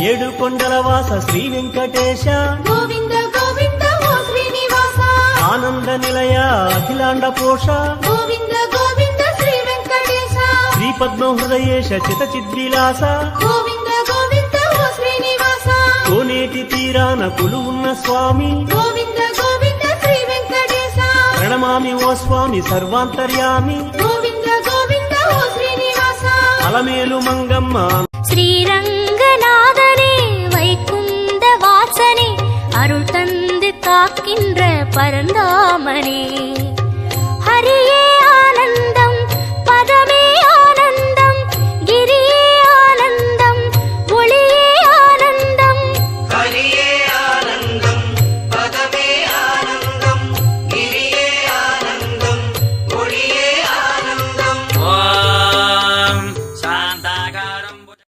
ఏడు కొండల వాస శ్రీ వెంకటేశ గోవింద గోవింద ఓ శ్రీనివాస ఆనంద నిలయ అఖిలాండ పోష గోవింద గోవింద శ్రీ వెంకటేశ శ్రీ పద్మ హృదయేశ చిత చిద్విలాస గోవింద గోవింద ఓ శ్రీనివాస కోనేటి తీరాన కొలువున్న స్వామి గోవింద గోవింద శ్రీ వెంకటేశ ప్రణమామి ఓ స్వామి సర్వాంతర్యామి గోవింద గోవింద ఓ శ్రీనివాస అలమేలు మంగమ్మ ஸ்ரீரங்கநாதனே வைகுந்த வாசனே அருள் தந்து காக்கின்ற பரந்தாமனே ஹரியே